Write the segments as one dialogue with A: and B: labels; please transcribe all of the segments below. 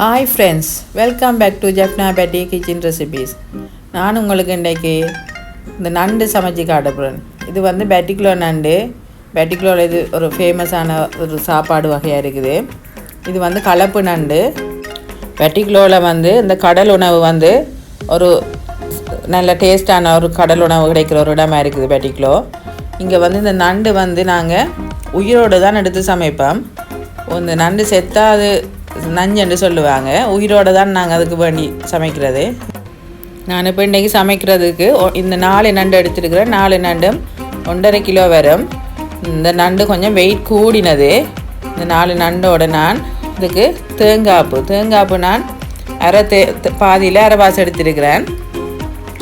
A: Hi friends, welcome back to Jaffna Patti kitchen recipes. நான் உங்களுக்கு இன்றைக்கி இந்த நண்டு சமைச்சி காட்டப்படுறேன். இது வந்து பேட்டிக்குலோ நண்டு. பேட்டிக்குலோவில் இது ஒரு ஃபேமஸான ஒரு சாப்பாடு வகையாக இருக்குது. இது வந்து கலப்பு நண்டு. பேட்டிக்குலோவில் வந்து இந்த கடல் உணவு வந்து ஒரு நல்ல டேஸ்டான ஒரு கடல் உணவு கிடைக்கிற ஒரு இடமா இருக்குது பேட்டிக்குலோ. இங்கே வந்து இந்த நண்டு வந்து நாங்கள் உயிரோடு தான் எடுத்து சமைப்போம். இந்த நண்டு செத்தா அது நஞ்சுன்னு சொல்லுவாங்க. உயிரோடு தான் நாங்கள் அதுக்கு வேண்டி சமைக்கிறது. நான் இப்போ இன்றைக்கி சமைக்கிறதுக்கு இந்த 4 நண்டு எடுத்துருக்கிறேன். 4 நண்டும் 1.5 கிலோ வரும். இந்த நண்டு கொஞ்சம் வெயிட் கூடினது. இந்த 4 நண்டோட நான் இதுக்கு தேங்காய்ப்பு நான் பாதியில் அரைவாசி எடுத்துருக்கிறேன்.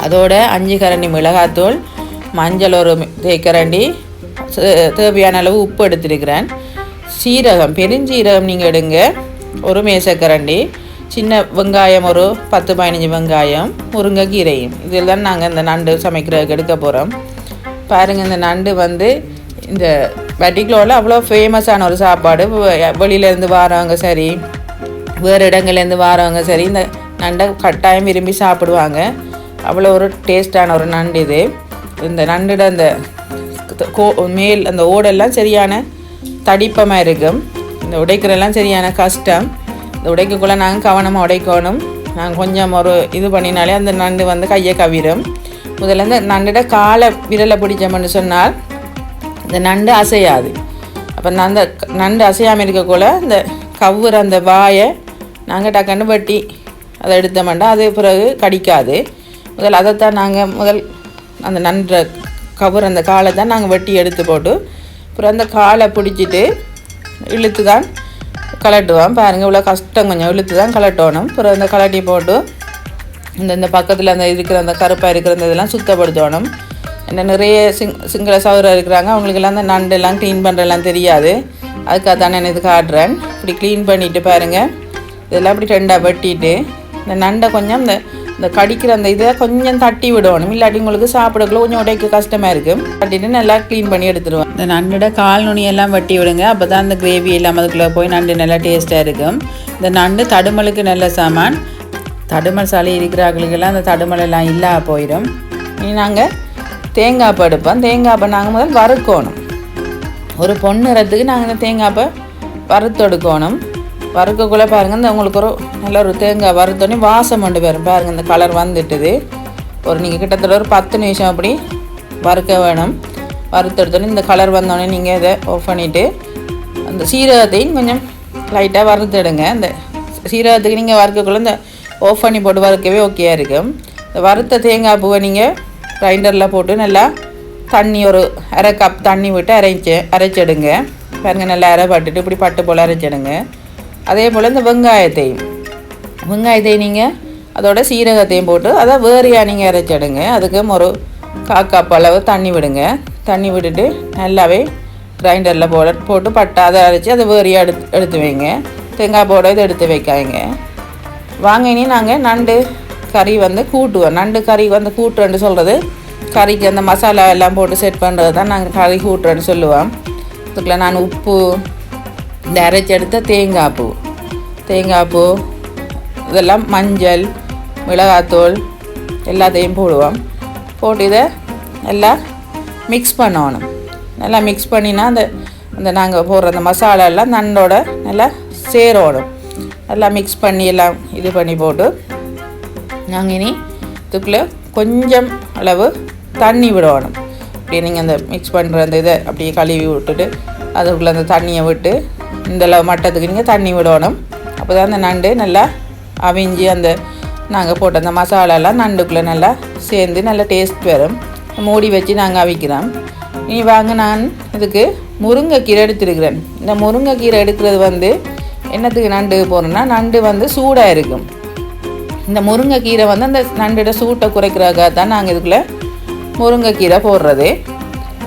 A: அதோட 5 கரண்டி மிளகாத்தூள், மஞ்சள் ஒரு தேக்கரண்டி, தேவையான அளவு உப்பு எடுத்துருக்கிறேன். சீரகம், பெருஞ்சீரகம் நீங்கள் எடுங்க, ஒரு மேசக்கரண்டி, சின்ன வெங்காயம் ஒரு 10-15 வெங்காயம், முருங்கைக்கீரையும். இதில் தான் நாங்கள் இந்த நண்டு சமைக்கிறதுக்கு எடுக்க போகிறோம். பாருங்கள், இந்த நண்டு வந்து இந்த பேட்டிக்குலோவில் அவ்வளோ ஃபேமஸான ஒரு சாப்பாடு. வெளியிலேருந்து வரவங்க சரி, வேறு இடங்கள்லேருந்து வரவங்க சரி, இந்த நண்டை கட்டாயம் விரும்பி சாப்பிடுவாங்க. அவ்வளோ ஒரு டேஸ்டான ஒரு நண்டு இது. இந்த நண்டோட அந்த மேல் அந்த ஓடெல்லாம் சரியான தடிப்பமாக இருக்கும். இந்த உடைக்கிறெல்லாம் சரியான கஷ்டம். இந்த உடைக்கக்குள்ளே நாங்கள் கவனமாக உடைக்கணும். நாங்கள் கொஞ்சம் ஒரு இது பண்ணினாலே அந்த நண்டு வந்து கையை கவிரும். முதல்ல இந்த நண்டோட காலை விரலை பிடிச்சோம்னு சொன்னால் இந்த நண்டு அசையாது. அப்போ அந்த நண்டு அசையாமல் இருக்கக்குள்ள இந்த கவுற அந்த வாயை நாங்கள் டக்குன்னு வெட்டி அதை எடுத்தோம்னா அது பிறகு கடிக்காது. அதைத்தான் நாங்கள் அந்த நண்டை கவுற அந்த காலை தான் நாங்கள் வெட்டி எடுத்து போட்டு அப்புறம் அந்த காலை பிடிச்சிட்டு இழுத்து தான் கலட்டுவோம். பாருங்கள், இவ்வளோ கஷ்டம். கொஞ்சம் இழுத்து தான் கலட்டணும். அப்புறம் அந்த கலட்டி போட்டு இந்த பக்கத்தில் அந்த இருக்கிற அந்த கருப்பாக இருக்கிற அந்த இதெல்லாம் சுத்தப்படுத்தணும். என்ன நிறைய சிங்கள சௌரம் இருக்கிறாங்க, அவங்களுக்கெல்லாம் அந்த நண்டெல்லாம் க்ளீன் பண்ணுறதெல்லாம் தெரியாது. அதுக்காக தான் நான் இது காட்டுறேன். இப்படி க்ளீன் பண்ணிவிட்டு பாருங்கள், இதெல்லாம் இப்படி 2ஆக வெட்டிட்டு இந்த நண்டை கொஞ்சம் இந்த கடிக்கிற அந்த இதை கொஞ்சம் தட்டி விடணும். இல்லாட்டி உங்களுக்கு சாப்பிடக்குள்ள கொஞ்சம் உடைக்க கஷ்டமாக இருக்கும். தட்டிட்டு நல்லா க்ளீன் பண்ணி எடுத்துருவோம். இந்த நண்டோட கால் நுனியெல்லாம் வெட்டி விடுங்க. அப்போ தான் அந்த கிரேவி எல்லாம் அதுக்குள்ளே போய் நண்டு நல்லா டேஸ்ட்டாக இருக்கும். இந்த நண்டு தடுமலுக்கு நல்ல சாமான். தடுமல் சளி இருக்கிறவர்களுக்கெல்லாம் அந்த தடுமலெல்லாம் இல்லாமல் போயிடும். இனி நாங்கள் தேங்காய்ப்பை எடுப்போம். தேங்காய்ப்பை நாங்கள் முதல் வறுக்கணும். ஒரு பொன்னிறத்துக்கு நாங்கள் இந்த தேங்காய்ப்பை வறுத்து எடுக்கணும். வறுக்கக்குள்ளே பாருங்கள், இந்த உங்களுக்கு ஒரு நல்ல ஒரு தேங்காய் வறுத்தோடனே வாசம் கொண்டு வரும். பாருங்கள், இந்த கலர் வந்துட்டுது. நீங்கள் கிட்டத்தட்ட ஒரு 10 நிமிஷம் அப்படி வறுக்க வேணும். வறுத்தெடுத்தோடனே இந்த கலர் வந்தோடனே நீங்கள் இதை ஆஃப் பண்ணிவிட்டு அந்த சீரகத்தையும் கொஞ்சம் லைட்டாக வறுத்தெடுங்க. இந்த சீரகத்துக்கு நீங்கள் வறுக்கக்குள்ளே இந்த ஆஃப் பண்ணி போட்டு வறுக்கவே ஓகேயாக இருக்கும். இந்த வறுத்த தேங்காய் பூவை நீங்கள் கிரைண்டரில் போட்டு நல்லா தண்ணி ஒரு 1/2 கப் தண்ணி விட்டு அரைச்சிடுங்க. பாருங்கள், நல்லா பட்டுட்டு இப்படி பட்டு போல் அரைச்சிடுங்க. அதே போல் இந்த வெங்காயத்தையும் நீங்கள் அதோட சீரகத்தையும் போட்டு அதை வேறையாக நீங்கள் அரைச்சிடுங்க. அதுக்கு ஒரு 1/4 கப் அளவு தண்ணி விடுங்க. தண்ணி விட்டுட்டு நல்லாவே கிரைண்டரில் போட்டு பட்டை அதை அரைச்சி அதை வேறையாக எடுத்து வைங்க. தேங்காய் போட இதை எடுத்து வைக்காங்க. வாங்க, இனி நாங்கள் நண்டு கறி வந்து கூட்டுவோம். நண்டு கறி வந்து கூட்டுறேன்னு சொல்கிறது, கறிக்கு அந்த மசாலா எல்லாம் போட்டு செட் பண்ணுறது தான் நாங்கள் கறி கூட்டுறேன்னு சொல்லுவோம். அதுக்குள்ள நான் உப்பு, இந்த அரைச்சி எடுத்த தேங்காய் பூ இதெல்லாம், மஞ்சள், மிளகாத்தூள் எல்லாத்தையும் போடுவோம். போட்டு இதை நல்லா மிக்ஸ் பண்ணணும். நல்லா மிக்ஸ் பண்ணினா அந்த நாங்கள் போடுற அந்த மசாலா எல்லாம் நண்டோட நல்லா சேரணும். நல்லா மிக்ஸ் பண்ணி எல்லாம் இது பண்ணி போட்டு நாங்கள் இனி இதுக்குள்ளே கொஞ்சம் அளவு தண்ணி விடணும். அப்படியே நீங்கள் அந்த மிக்ஸ் பண்ணுற அந்த இதை அப்படியே கழுவி விட்டுட்டு அதுக்குள்ளே அந்த தண்ணியை விட்டு இந்த மட்டத்துக்கு நீங்கள் தண்ணி விடணும். அப்போ தான் அந்த நண்டு நல்லா அவிஞ்சி அந்த நாங்கள் போட்ட அந்த மசாலாலாம் நண்டுக்குள்ளே நல்லா சேர்ந்து நல்லா டேஸ்ட் வரும். மூடி வச்சு நாங்கள் அவிக்கிறோம். இனி வாங்க, நான் இதுக்கு முருங்கைக்கீரை எடுத்துருக்கிறேன். இந்த முருங்கைக்கீரை எடுக்கிறது வந்து என்னத்துக்கு நண்டு போகிறேன்னா, நண்டு வந்து சூடாக இருக்கும். இந்த முருங்கைக்கீரை வந்து அந்த நண்டோட சூட்டை குறைக்கிறதுக்காக தான் நாங்கள் இதுக்குள்ளே முருங்கைக்கீரை போடுறது.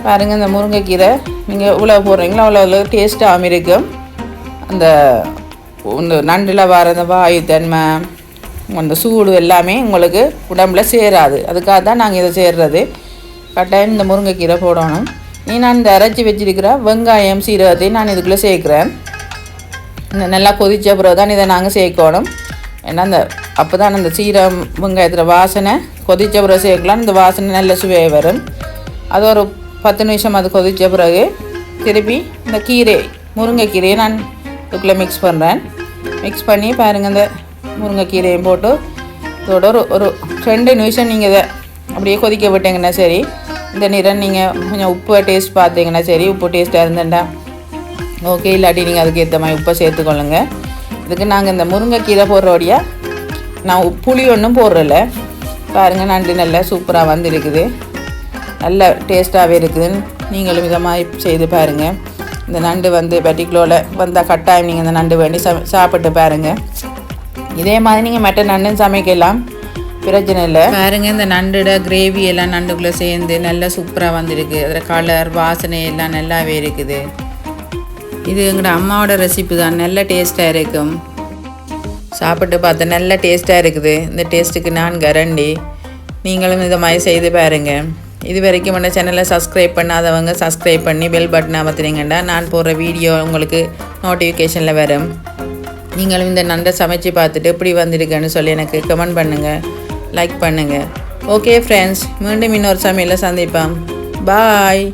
A: பாருங்கள், இந்த முருங்கைக்கீரை நீங்கள் எவ்வளோ போடுறீங்களோ அவ்வளோ டேஸ்ட்டாகவும் இருக்கும். அந்த நண்டில் வர அந்த வாயு தன்மை, அந்த சூடு எல்லாமே உங்களுக்கு உடம்புல சேராது. அதுக்காக தான் நாங்கள் இதை சேர்றது. கட்டாயம் இந்த முருங்கைக்கீரை போடணும். நான் இந்த அரைச்சி வச்சிருக்கிற வெங்காயம், சீரகத்தையும் நான் இதுக்குள்ளே சேர்க்குறேன். நல்லா கொதித்த பிறகு தான் இதை நாங்கள் சேர்க்கணும். ஏன்னா அப்போ தான் அந்த சீரகம் வெங்காயத்தில் வாசனை கொதித்த பிறகு சேர்க்கலாம். இந்த வாசனை நல்ல சுவையாக வரும். அது ஒரு 10 நிமிஷம் அது கொதித்த பிறகு திருப்பி இந்த முருங்கைக்கீரையை நான் இதுக்குள்ளே மிக்ஸ் பண்ணுறேன். மிக்ஸ் பண்ணி பாருங்கள், இந்த முருங்கைக்கீரையும் போட்டு இதோட ஒரு 2 நிமிஷம் நீங்கள் இதை அப்படியே கொதிக்க விட்டீங்கன்னா சரி. இந்த நிறம் நீங்கள் கொஞ்சம் உப்பு டேஸ்ட் பார்த்தீங்கன்னா சரி. உப்பு டேஸ்ட்டாக இருந்தேன்டா ஓகே, இல்லாட்டி நீங்கள் அதுக்கு ஏற்ற மாதிரி உப்பை சேர்த்துக்கொள்ளுங்க. இதுக்கு நாங்கள் இந்த முருங்கைக்கீரை போடுறோடையாக நான் புளி ஒன்றும் போடுறல. பாருங்கள், நண்டு நல்லா சூப்பராக வந்துருக்குது, நல்ல டேஸ்ட்டாகவே இருக்குது. நீங்களும் இதை மாதிரி செய்து பாருங்கள். இந்த நண்டு வந்து பர்டிகுலரில் வந்தால் கட்டாயம் நீங்கள் இந்த நண்டு வேண்டி சாப்பிட்டு பாருங்கள். இதே மாதிரி நீங்கள் மற்ற நண்டும் சமைக்கலாம், பிரச்சனை இல்லை. பாருங்கள், இந்த நண்டோட கிரேவி எல்லாம் நண்டுக்குள்ளே சேர்ந்து நல்லா சூப்பராக வந்துருக்கு. அதில் கலர் வாசனை எல்லாம் நல்லாவே இருக்குது. இது எங்களோட அம்மாவோட ரெசிபி தான், நல்ல டேஸ்ட்டாக இருக்கும். சாப்பிட்டு பார்த்தா நல்ல டேஸ்ட்டாக இருக்குது. இந்த டேஸ்ட்டுக்கு நான் கரண்டி. நீங்களும் இதை மாதிரி செய்து பாருங்கள். இது வரைக்கும் இந்த சேனலை சப்ஸ்கிரைப் பண்ணாதவங்க சப்ஸ்கிரைப் பண்ணி பெல் பட்டன் அமர்த்துனீங்கன்னா நான் போடுற வீடியோ உங்களுக்கு நோட்டிஃபிகேஷனில் வரும். நீங்களும் இந்த நண்டை சமைச்சு பார்த்துட்டு எப்படி வந்திருக்குன்னு சொல்லி எனக்கு கமெண்ட் பண்ணுங்கள், லைக் பண்ணுங்கள். ஓகே ஃப்ரெண்ட்ஸ், மீண்டும் இன்னொரு சமையலில் சந்திப்போம். பாய்.